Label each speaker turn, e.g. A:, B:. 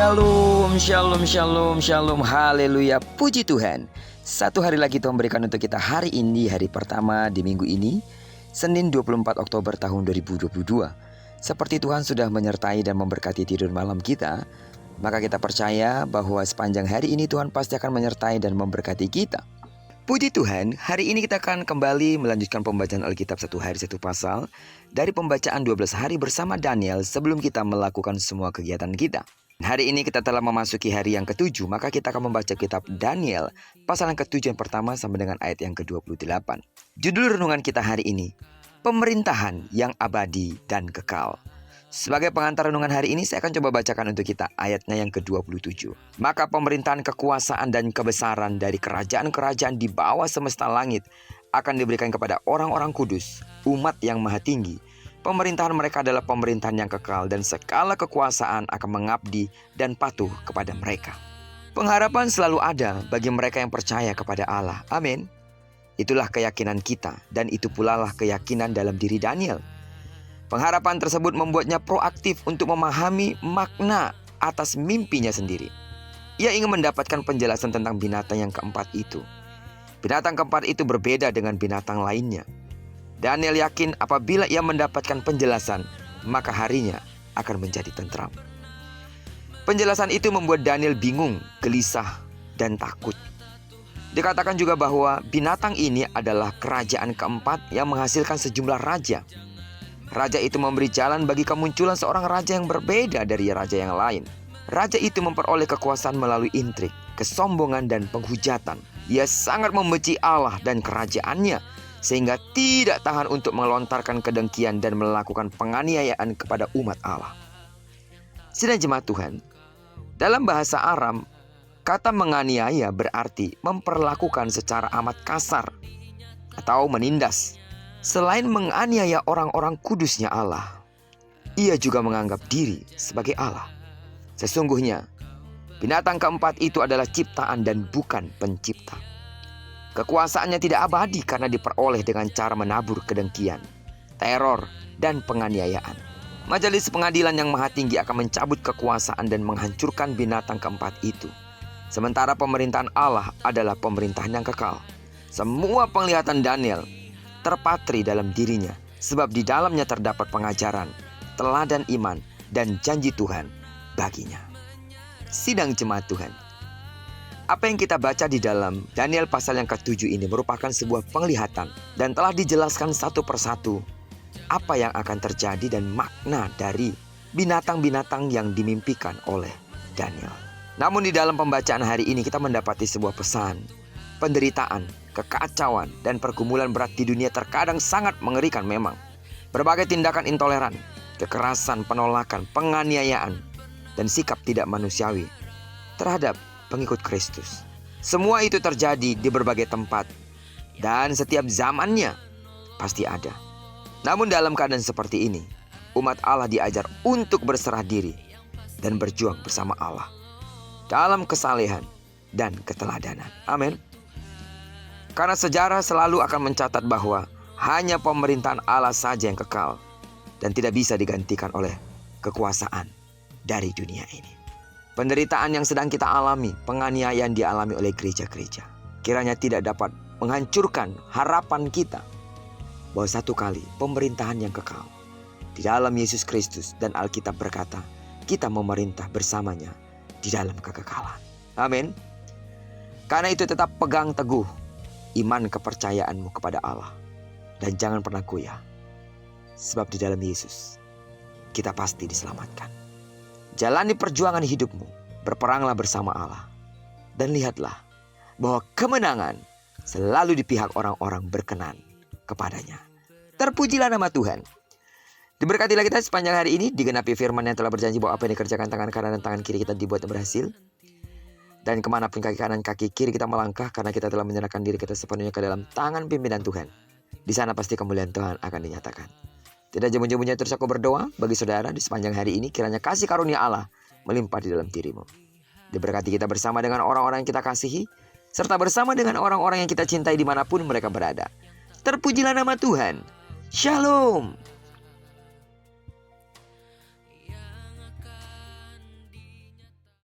A: Shalom, shalom, shalom, shalom, haleluya, puji Tuhan. Satu hari lagi Tuhan berikan untuk kita hari ini, hari pertama di minggu ini, Senin 24 Oktober tahun 2022. Seperti Tuhan sudah menyertai dan memberkati tidur malam kita, maka kita percaya bahwa sepanjang hari ini Tuhan pasti akan menyertai dan memberkati kita. Puji Tuhan, hari ini kita akan kembali melanjutkan pembacaan Alkitab satu hari satu pasal dari pembacaan 12 hari bersama Daniel sebelum kita melakukan semua kegiatan kita. Hari ini kita telah memasuki hari yang ke-7, maka kita akan membaca kitab Daniel pasal yang ke-7 yang pertama sampai dengan ayat yang ke-28. Judul renungan kita hari ini, Pemerintahan yang Abadi dan Kekal. Sebagai pengantar renungan hari ini, saya akan coba bacakan untuk kita ayatnya yang ke-27. Maka pemerintahan kekuasaan dan kebesaran dari kerajaan-kerajaan di bawah semesta langit akan diberikan kepada orang-orang kudus, umat yang maha tinggi. Pemerintahan mereka adalah pemerintahan yang kekal dan segala kekuasaan akan mengabdi dan patuh kepada mereka. Pengharapan selalu ada bagi mereka yang percaya kepada Allah. Amin. Itulah keyakinan kita dan itu pula lah keyakinan dalam diri Daniel. Pengharapan tersebut membuatnya proaktif untuk memahami makna atas mimpinya sendiri. Ia ingin mendapatkan penjelasan tentang binatang yang keempat itu. Binatang keempat itu berbeda dengan binatang lainnya. Daniel yakin apabila ia mendapatkan penjelasan, maka harinya akan menjadi tentram. Penjelasan itu membuat Daniel bingung, gelisah, dan takut. Dikatakan juga bahwa binatang ini adalah kerajaan keempat yang menghasilkan sejumlah raja. Raja itu memberi jalan bagi kemunculan seorang raja yang berbeda dari raja yang lain. Raja itu memperoleh kekuasaan melalui intrik, kesombongan, dan penghujatan. Ia sangat membenci Allah dan kerajaannya, sehingga tidak tahan untuk melontarkan kedengkian dan melakukan penganiayaan kepada umat Allah. Sidang jemaat Tuhan, dalam bahasa Aram, kata menganiaya berarti memperlakukan secara amat kasar atau menindas. Selain menganiaya orang-orang kudusnya Allah, ia juga menganggap diri sebagai Allah. Sesungguhnya, binatang keempat itu adalah ciptaan dan bukan pencipta. Kekuasaannya tidak abadi karena diperoleh dengan cara menabur kedengkian, teror, dan penganiayaan. Majelis pengadilan yang maha tinggi akan mencabut kekuasaan dan menghancurkan binatang keempat itu. Sementara pemerintahan Allah adalah pemerintahan yang kekal. Semua penglihatan Daniel terpatri dalam dirinya, sebab di dalamnya terdapat pengajaran, teladan iman, dan janji Tuhan baginya. Sidang jemaat Tuhan, apa yang kita baca di dalam Daniel pasal yang ke-7 ini merupakan sebuah penglihatan dan telah dijelaskan satu persatu apa yang akan terjadi dan makna dari binatang-binatang yang dimimpikan oleh Daniel. Namun di dalam pembacaan hari ini kita mendapati sebuah pesan. Penderitaan, kekacauan, dan pergumulan berat di dunia terkadang sangat mengerikan memang. Berbagai tindakan intoleran, kekerasan, penolakan, penganiayaan, dan sikap tidak manusiawi terhadap pengikut Kristus. Semua itu terjadi di berbagai tempat dan setiap zamannya pasti ada. Namun dalam keadaan seperti ini, umat Allah diajar untuk berserah diri dan berjuang bersama Allah dalam kesalehan dan keteladanan. Amin. Karena sejarah selalu akan mencatat bahwa hanya pemerintahan Allah saja yang kekal dan tidak bisa digantikan oleh kekuasaan dari dunia ini. Penderitaan yang sedang kita alami, penganiayaan dialami oleh gereja-gereja, kiranya tidak dapat menghancurkan harapan kita bahwa satu kali pemerintahan yang kekal di dalam Yesus Kristus, dan Alkitab berkata kita memerintah bersamanya di dalam kekekalan. Amin. Karena itu tetap pegang teguh iman kepercayaanmu kepada Allah dan jangan pernah goyah, sebab di dalam Yesus kita pasti diselamatkan. Jalani perjuangan hidupmu, berperanglah bersama Allah, dan lihatlah bahwa kemenangan selalu di pihak orang-orang berkenan kepadanya. Terpujilah nama Tuhan. Diberkatilah kita sepanjang hari ini, digenapi firman yang telah berjanji bahwa apa yang dikerjakan tangan kanan dan tangan kiri kita dibuat berhasil. Dan kemanapun kaki kanan kaki kiri kita melangkah, karena kita telah menyerahkan diri kita sepenuhnya ke dalam tangan pimpinan Tuhan. Di sana pasti kemuliaan Tuhan akan dinyatakan. Tidak jemu-jemunya terus aku berdoa bagi saudara di sepanjang hari ini, kiranya kasih karunia Allah melimpah di dalam dirimu. Diberkati kita bersama dengan orang-orang yang kita kasihi, serta bersama dengan orang-orang yang kita cintai dimanapun mereka berada. Terpujilah nama Tuhan. Shalom.